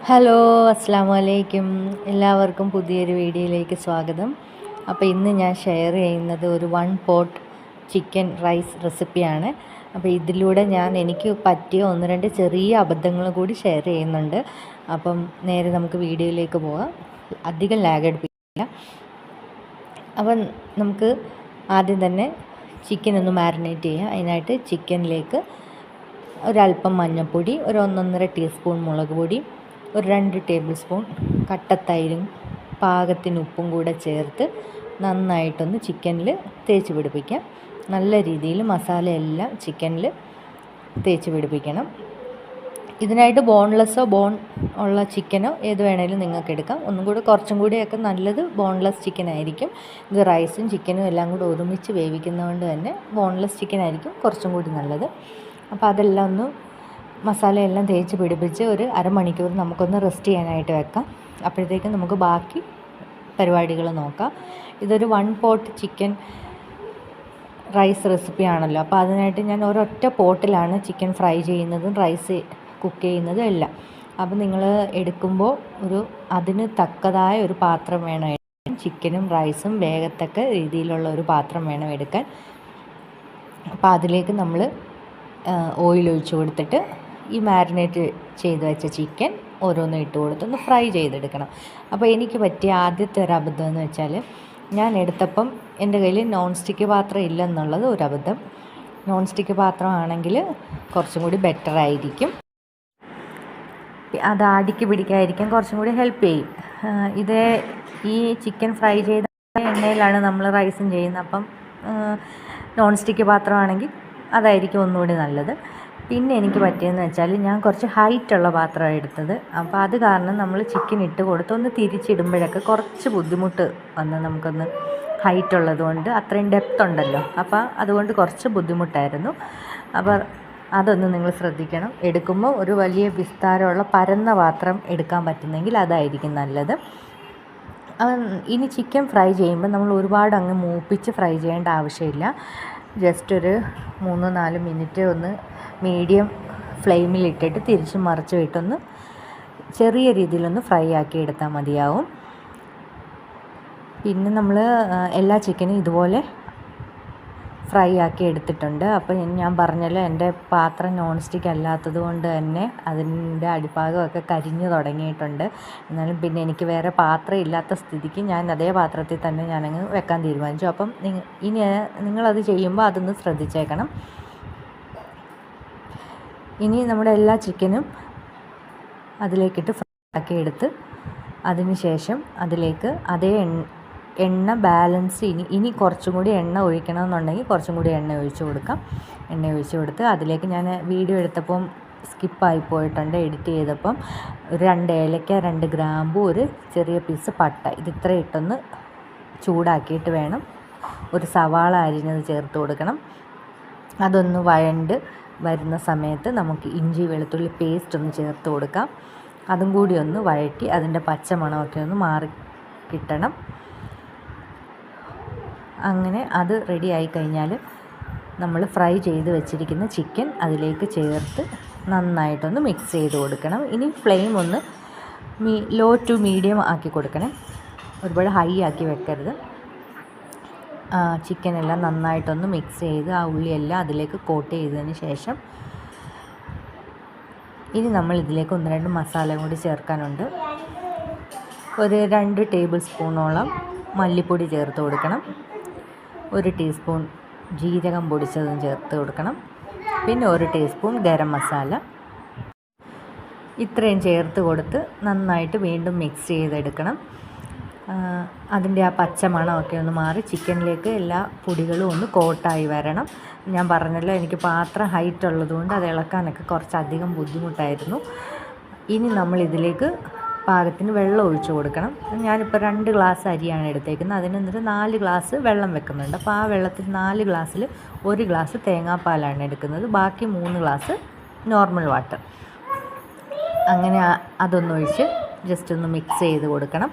Hello, അസ്സാം വലൈക്കും. എല്ലാവർക്കും പുതിയൊരു വീഡിയോയിലേക്ക് സ്വാഗതം. അപ്പോൾ ഇന്ന് ഞാൻ ഷെയർ ചെയ്യുന്നത് ഒരു പോട്ട് ചിക്കൻ റൈസ് റെസിപ്പിയാണ്. അപ്പോൾ ഇതിലൂടെ എനിക്ക് പറ്റിയ ഒന്ന് രണ്ട് ചെറിയ അബദ്ധങ്ങൾ കൂടി ഷെയർ ചെയ്യുന്നുണ്ട്. അപ്പം നേരെ നമുക്ക് വീഡിയോയിലേക്ക് പോകാം. അധികം ലാഗ് എടുപ്പിക്കില്ല. അപ്പം നമുക്ക് ആദ്യം തന്നെ ചിക്കൻ ഒന്ന് മാരിനേറ്റ് ചെയ്യാം. അതിനായിട്ട് ചിക്കനിലേക്ക് ഒരല്പം മഞ്ഞൾപ്പൊടി, ഒരു 1.5 ടീസ്പൂൺ മുളക് പൊടി, ഒരു 2 ടേബിൾ സ്പൂൺ കട്ടത്തൈരും പാകത്തിന് ഉപ്പും കൂടെ ചേർത്ത് നന്നായിട്ടൊന്ന് ചിക്കനിൽ തേച്ച് പിടിപ്പിക്കാം. നല്ല രീതിയിൽ മസാലയെല്ലാം ചിക്കനിൽ തേച്ച് പിടിപ്പിക്കണം. ഇതിനായിട്ട് ബോൺലെസ്സോ ബോൺ ഉള്ള ചിക്കനോ ഏത് വേണേലും നിങ്ങൾക്ക് എടുക്കാം. കുറച്ചും കൂടിയൊക്കെ നല്ലത് ബോൺലെസ് ചിക്കൻ ആയിരിക്കും. ഇത് റൈസും ചിക്കനും എല്ലാം കൂടി ഒരുമിച്ച് വേവിക്കുന്നതുകൊണ്ട് തന്നെ ബോൺലെസ് ചിക്കൻ ആയിരിക്കും കുറച്ചും കൂടി നല്ലത്. അപ്പോൾ അതെല്ലാം ഒന്ന് മസാലയെല്ലാം തേച്ച് പിടിപ്പിച്ച് ഒരു അരമണിക്കൂർ നമുക്കൊന്ന് റെസ്റ്റ് ചെയ്യാനായിട്ട് വെക്കാം. അപ്പോഴത്തേക്കും നമുക്ക് ബാക്കി പരിപാടികൾ നോക്കാം. ഇതൊരു പോട്ട് ചിക്കൻ റൈസ് റെസിപ്പി ആണല്ലോ. അപ്പോൾ അതിനായിട്ട് ഞാൻ ഒരൊറ്റ പോട്ടിലാണ് ചിക്കൻ ഫ്രൈ ചെയ്യുന്നതും റൈസ് കുക്ക് ചെയ്യുന്നതും എല്ലാം. അപ്പോൾ നിങ്ങൾ എടുക്കുമ്പോൾ അതിന് തക്കതായ ഒരു പാത്രം വേണം. ചിക്കനും റൈസും വേഗത്തക്ക രീതിയിലുള്ള ഒരു പാത്രം വേണം എടുക്കാൻ. അപ്പോൾ അതിലേക്ക് നമ്മൾ ഓയിൽ ഒഴിച്ച് കൊടുത്തിട്ട് ഈ മാരിനേറ്റ് ചെയ്ത് വെച്ച ചിക്കൻ ഓരോന്നും ഇട്ട് കൊടുത്തൊന്ന് ഫ്രൈ ചെയ്തെടുക്കണം. അപ്പോൾ എനിക്ക് പറ്റിയ ആദ്യത്തെ ഒരു അബദ്ധം എന്ന് വെച്ചാൽ, ഞാൻ എടുത്തപ്പം എൻ്റെ കയ്യിൽ നോൺ സ്റ്റിക്ക് പാത്രം ഇല്ലെന്നുള്ളത് ഒരു അബദ്ധം. നോൺ സ്റ്റിക്ക് പാത്രമാണെങ്കിൽ കുറച്ചും കൂടി ബെറ്റർ ആയിരിക്കും. അത് അടിക്ക് പിടിക്കാതിരിക്കാൻ കുറച്ചും കൂടി ഹെൽപ്പ് ചെയ്യും. ഈ ചിക്കൻ ഫ്രൈ ചെയ്ത എണ്ണയിലാണ് നമ്മൾ റൈസും ചെയ്യുന്നത്. അപ്പം നോൺ സ്റ്റിക്ക് പാത്രമാണെങ്കിൽ അതായിരിക്കും ഒന്നുകൂടി നല്ലത്. പിന്നെ എനിക്ക് പറ്റിയെന്ന് വെച്ചാൽ, ഞാൻ കുറച്ച് ഹൈറ്റുള്ള പാത്രമാണ് എടുത്തത്. അപ്പോൾ അത് കാരണം നമ്മൾ ചിക്കൻ ഇട്ട് കൊടുത്ത് ഒന്ന് തിരിച്ചിടുമ്പോഴൊക്കെ കുറച്ച് ബുദ്ധിമുട്ട് വന്ന് നമുക്കൊന്ന് ഹൈറ്റുള്ളത് കൊണ്ട്, അത്രയും ഡെപ്ത് ഉണ്ടല്ലോ, അപ്പോൾ അതുകൊണ്ട് കുറച്ച് ബുദ്ധിമുട്ടായിരുന്നു. അപ്പോൾ അതൊന്ന് നിങ്ങൾ ശ്രദ്ധിക്കണം. എടുക്കുമ്പോൾ ഒരു വലിയ വിസ്താരമുള്ള പരന്ന പാത്രം എടുക്കാൻ പറ്റുന്നെങ്കിൽ അതായിരിക്കും നല്ലത്. ഇനി ചിക്കൻ ഫ്രൈ ചെയ്യുമ്പോൾ നമ്മൾ ഒരുപാട് അങ്ങ് മൂപ്പിച്ച് ഫ്രൈ ചെയ്യേണ്ട ആവശ്യമില്ല. ജസ്റ്റ് ഒരു 3-4 മിനിറ്റ് ഒന്ന് മീഡിയം ഫ്ലെയിമിലിട്ടിട്ട് തിരിച്ച് മറിച്ച് വിട്ടൊന്ന് ചെറിയ രീതിയിലൊന്ന് ഫ്രൈ ആക്കി എടുത്താൽ മതിയാവും. പിന്നെ നമ്മൾ എല്ലാ ചിക്കനും ഇതുപോലെ ഫ്രൈ ആക്കി എടുത്തിട്ടുണ്ട്. അപ്പോൾ ഞാൻ പറഞ്ഞല്ലോ, എൻ്റെ പാത്രം നോൺ സ്റ്റിക്ക് അല്ലാത്തത് കൊണ്ട് തന്നെ അതിൻ്റെ അടിഭാഗമൊക്കെ കരിഞ്ഞു തുടങ്ങിയിട്ടുണ്ട്. എന്നാലും പിന്നെ എനിക്ക് വേറെ പാത്രം ഇല്ലാത്ത സ്ഥിതിക്ക് ഞാൻ അതേ പാത്രത്തിൽ തന്നെ ഞാനങ്ങ് വെക്കാൻ തീരുമാനിച്ചു. അപ്പം ഇനി നിങ്ങളത് ചെയ്യുമ്പോൾ അതൊന്ന് ശ്രദ്ധിച്ചേക്കണം. ഇനി നമ്മുടെ എല്ലാ ചിക്കനും അതിലേക്കിട്ട് ഫ്രൈ ആക്കി എടുത്ത് അതിന് ശേഷം അതിലേക്ക് അതേ എണ്ണ ബാലൻസ് ഇനി കുറച്ചും കൂടി എണ്ണ ഒഴിക്കണമെന്നുണ്ടെങ്കിൽ കുറച്ചും കൂടി എണ്ണ ഒഴിച്ച് കൊടുക്കാം. എണ്ണ ഒഴിച്ച് കൊടുത്ത് അതിലേക്ക് ഞാൻ വീഡിയോ എടുത്തപ്പം സ്കിപ്പായി പോയിട്ടുണ്ട്. എഡിറ്റ് ചെയ്തപ്പം 2 ഏലക്ക, 2 ഗ്രാമ്പു, ഒരു ചെറിയ പീസ് പട്ട, ഇത് ഇത്ര ഇട്ടൊന്ന് ചൂടാക്കിയിട്ട് വേണം ഒരു സവാള അരിഞ്ഞത് ചേർത്ത് കൊടുക്കണം. അതൊന്ന് വഴണ്ട് വരുന്ന സമയത്ത് നമുക്ക് ഇഞ്ചി വെളുത്തുള്ളി പേസ്റ്റ് ഒന്ന് ചേർത്ത് കൊടുക്കാം. അതും കൂടി ഒന്ന് വഴറ്റി അതിൻ്റെ പച്ചമണമൊക്കെ ഒന്ന് മാറി കിട്ടണം. അങ്ങനെ അത് റെഡി ആയി കഴിഞ്ഞാൽ നമ്മൾ ഫ്രൈ ചെയ്ത് വെച്ചിരിക്കുന്ന ചിക്കൻ അതിലേക്ക് ചേർത്ത് നന്നായിട്ടൊന്ന് മിക്സ് ചെയ്ത് കൊടുക്കണം. ഇനി ഫ്ലെയിം ഒന്ന് ലോ ടു മീഡിയം ആക്കി കൊടുക്കണം. ഒരുപാട് ഹൈ ആക്കി വെക്കരുത്. ചിക്കനെല്ലാം നന്നായിട്ടൊന്ന് മിക്സ് ചെയ്ത് ആ ഉള്ളിയെല്ലാം അതിലേക്ക് കോട്ട് ചെയ്തതിന് ശേഷം ഇനി നമ്മൾ ഇതിലേക്ക് 1-2 മസാല കൂടി ചേർക്കാനുണ്ട്. ഒരു 2 ടേബിൾ സ്പൂണോളം മല്ലിപ്പൊടി ചേർത്ത് കൊടുക്കണം. 1 ടീസ്പൂൺ ജീരകം പൊടിച്ചതും ചേർത്ത് കൊടുക്കണം. പിന്നെ 1 ടീസ്പൂൺ ഗരം മസാല. ഇത്രയും ചേർത്ത് കൊടുത്ത് നന്നായിട്ട് വീണ്ടും മിക്സ് ചെയ്തെടുക്കണം. അതിൻ്റെ ആ പച്ചമണമൊക്കെ ഒന്ന് മാറി ചിക്കനിലേക്ക് എല്ലാ പൊടികളും ഒന്ന് കോട്ടായി വരണം. ഞാൻ പറഞ്ഞല്ലോ, എനിക്ക് പാത്രം ഹൈറ്റ് ഉള്ളതുകൊണ്ട് അത് ഇളക്കാനൊക്കെ കുറച്ചധികം ബുദ്ധിമുട്ടായിരുന്നു. ഇനി നമ്മൾ ഇതിലേക്ക് പാകത്തിന് വെള്ളം ഒഴിച്ച് കൊടുക്കണം. ഞാനിപ്പോൾ 2 ഗ്ലാസ് അരിയാണ് എടുത്തേക്കുന്നത്. അതിനെന്നിട്ട് 4 ഗ്ലാസ് വെള്ളം വെക്കുന്നുണ്ട്. അപ്പോൾ ആ വെള്ളത്തിൽ 4 ഗ്ലാസ്സിൽ 1 ഗ്ലാസ് തേങ്ങാപ്പാലാണ് എടുക്കുന്നത്. ബാക്കി 3 ഗ്ലാസ് നോർമൽ വാട്ടർ. അങ്ങനെ അതൊന്നൊഴിച്ച് ജസ്റ്റ് ഒന്ന് മിക്സ് ചെയ്ത് കൊടുക്കണം.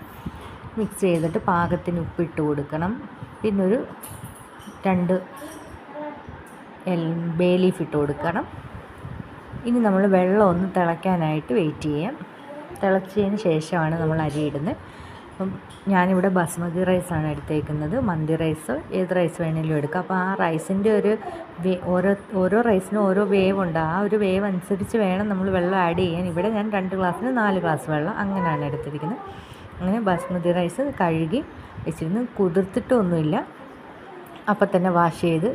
മിക്സ് ചെയ്തിട്ട് പാകത്തിന് ഉപ്പിട്ട് കൊടുക്കണം. പിന്നെ ഒരു 2 ബേ ലീഫ് ഇട്ട് കൊടുക്കണം. ഇനി നമ്മൾ വെള്ളം ഒന്ന് തിളയ്ക്കാനായിട്ട് വെയിറ്റ് ചെയ്യാം. തിളച്ചതിന് ശേഷമാണ് നമ്മൾ അരി ഇടുന്നത്. അപ്പം ഞാനിവിടെ ബസ്മതി റൈസാണ് എടുത്തേക്കുന്നത്. മന്തി റൈസ് ഏത് റൈസ് വേണമെങ്കിലും എടുക്കാം. അപ്പോൾ ആ റൈസിൻ്റെ ഒരു ഓരോ റൈസിനും ഓരോ വേവുണ്ട്. ആ ഒരു വേവ് അനുസരിച്ച് വേണം നമ്മൾ വെള്ളം ആഡ് ചെയ്യാൻ. ഇവിടെ ഞാൻ 2 ഗ്ലാസ്സിന് 4 ഗ്ലാസ് വെള്ളം അങ്ങനെയാണ് എടുത്തിരിക്കുന്നത്. അങ്ങനെ ബസ്മതി റൈസ് കഴുകി വെച്ചിരുന്ന് കുതിർത്തിട്ടൊന്നുമില്ല. അപ്പം തന്നെ വാഷ് ചെയ്ത്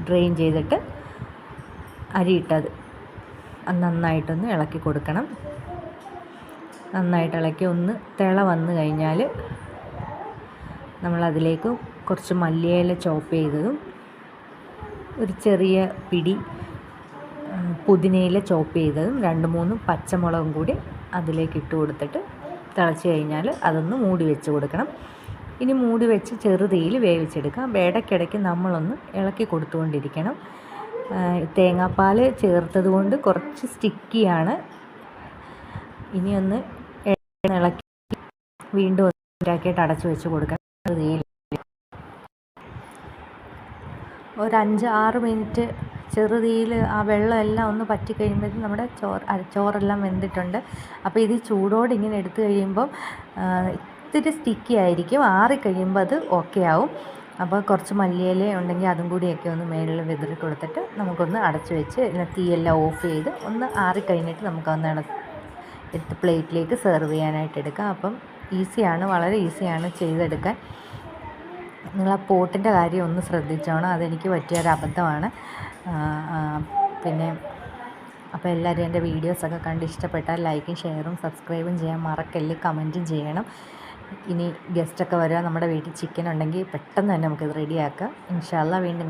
ഡ്രെയിൻ ചെയ്തിട്ട് അരിയിട്ടത് നന്നായിട്ടൊന്ന് ഇളക്കി കൊടുക്കണം. നന്നായിട്ട് ഇളക്കി ഒന്ന് തിള വന്നു കഴിഞ്ഞാൽ നമ്മളതിലേക്ക് കുറച്ച് മല്ലിയില ചോപ്പ് ചെയ്തതും ഒരു ചെറിയ പിടി പുതിനയില ചോപ്പ് ചെയ്തതും 2-3 പച്ചമുളകും കൂടി അതിലേക്ക് ഇട്ട് കൊടുത്തിട്ട് തിളച്ച് കഴിഞ്ഞാൽ അതൊന്ന് മൂടി വെച്ച് കൊടുക്കണം. ഇനി മൂടി വെച്ച് ചെറുതീയിൽ വേവിച്ചെടുക്കാം. ഇടയ്ക്കിടയ്ക്ക് നമ്മളൊന്ന് ഇളക്കി കൊടുത്തുകൊണ്ടിരിക്കണം. തേങ്ങാപ്പാൽ ചേർത്തത് കൊണ്ട് കുറച്ച് സ്റ്റിക്കിയാണ്. ഇനിയൊന്ന് ഇളക്കി വീണ്ടും ഉണ്ടാക്കിയിട്ട് അടച്ചു വെച്ച് കൊടുക്കണം. ചെറുതീയിൽ ഒരു 5-6 മിനിറ്റ് ചെറുതീയിൽ ആ വെള്ളം എല്ലാം ഒന്ന് പറ്റി കഴിയുമ്പോഴത്തേക്കും നമ്മുടെ ചോറെല്ലാം വെന്തിട്ടുണ്ട്. അപ്പോൾ ഇത് ചൂടോടെ ഇങ്ങനെ എടുത്തു കഴിയുമ്പോൾ ഇത്തിരി സ്റ്റിക്കി ആയിരിക്കും. ആറിക്കഴിയുമ്പോൾ അത് ഓക്കെ ആവും. അപ്പോൾ കുറച്ച് മല്ലിയില ഉണ്ടെങ്കിൽ അതും കൂടിയൊക്കെ ഒന്ന് മേളിൽ വിതറി കൊടുത്തിട്ട് നമുക്കൊന്ന് അടച്ചു വെച്ച് തീയെല്ലാം ഓഫ് ചെയ്ത് ഒന്ന് ആറിക്കഴിഞ്ഞിട്ട് നമുക്കൊന്ന് എടുത്ത് പ്ലേറ്റിലേക്ക് സെർവ് ചെയ്യാനായിട്ട് എടുക്കാം. അപ്പം ഈസിയാണ്, വളരെ ഈസിയാണ് ചെയ്തെടുക്കാൻ. നിങ്ങൾ ആ പോട്ടിൻ്റെ കാര്യം ഒന്ന് ശ്രദ്ധിച്ചോണം. അതെനിക്ക് പറ്റിയൊരു അബദ്ധമാണ്. പിന്നെ അപ്പോൾ എല്ലാവരും എൻ്റെ വീഡിയോസൊക്കെ കണ്ട് ഇഷ്ടപ്പെട്ടാൽ ലൈക്കും ഷെയറും സബ്സ്ക്രൈബും ചെയ്യാൻ മറക്കല്ല്, കമൻറ്റും ചെയ്യണം. ഇനി ഗസ്റ്റൊക്കെ വരിക, നമ്മുടെ വീട്ടിൽ ചിക്കൻ ഉണ്ടെങ്കിൽ പെട്ടെന്ന് തന്നെ നമുക്കിത് റെഡിയാക്കാം. ഇൻഷാ അല്ലാഹ് വീണ്ടും